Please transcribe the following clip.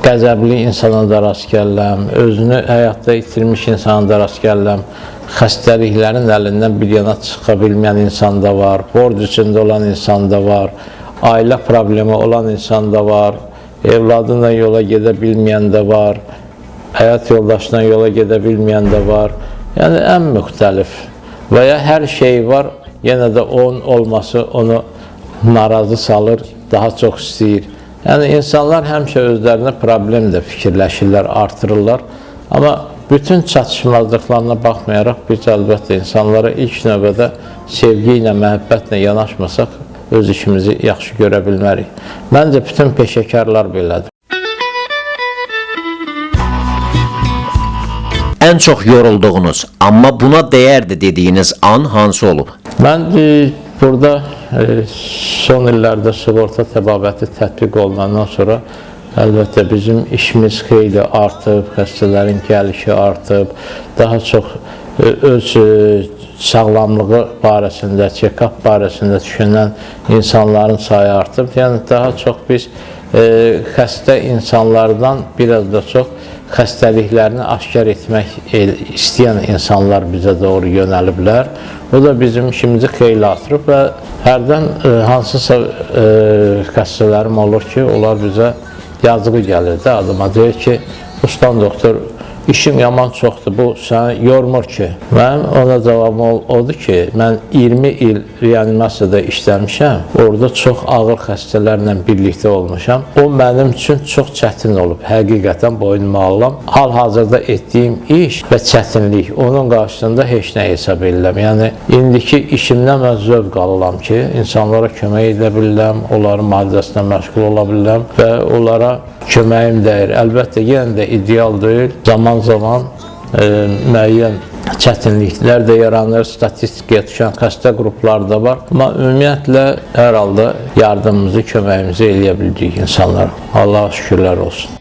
qəzəbli insana da rast gəlirəm, özünü həyatda itirmiş insana da rast gəlirəm, xəstəliklərin əlindən bir yana çıxa bilməyən insan da var, borc içində olan insan da var, ailə problemi olan insan da var, evladınla yola gedə bilməyən də var, həyat yoldaşına yola gedə bilməyən də var. Yəni, ən müxtəlif və ya hər şey var, yenə də onun olması onu narazı salır, daha çox istəyir. Yəni, insanlar həmişə özlərinə problem də fikirləşirlər, artırırlar. Amma bütün çatışmazlıqlarına baxmayaraq, biz əlbəttə insanlara ilk növbədə sevgi ilə, məhəbbətlə yanaşmasaq, öz işimizi yaxşı görə bilmərik. Məncə, bütün peşəkarlar belədir. Ən çox yorulduğunuz, amma buna dəyərdi dediyiniz an hansı olub? Mən burada son illərdə sığorta təbabəti tətbiq olunandan sonra əlbəttə bizim işimiz xeyli artıb, xəstələrin gəlişi artıb, daha çox öz sağlamlığı barəsində, check-up barəsində düşünən insanların sayı artıb. Yəni, daha çox biz xəstə insanlardan biraz da çox xəstəliklərini aşkar etmək istəyən insanlar bizə doğru yönəliblər. O da bizim işimizi xeyli artırıb və hərdən hansısa xəstələrim olur ki, onlar bizə yazığı gəlir də, adıma deyir ki, ustam doktor, işim yaman çoxdur, bu səni yormur ki. Mənim ona cavabım odur ki, mən 20 il reanimasiyada işləmişəm, orada çox ağır xəstələrlə birlikdə olmuşam. O mənim üçün çox çətin olub, həqiqətən boynuma alıram. Hal-hazırda etdiyim iş və çətinlik, onun qarşısında heç nə hesab edirəm. Yəni, indiki işimdən mən zövq alıram ki, insanlara kömək edə bilirəm, onların müalicəsinə məşğul ola bilirəm və onlara köməyim dəyir. Əlbəttə, yenə də ideal deyil. Zaman-zaman müəyyən çətinliklər də yaranır, statistikaya düşən xəstə qruplar da var. Amma ümumiyyətlə, hər halda yardımımızı, köməyimizi eləyə bildik insanlara. Allaha şükürlər olsun.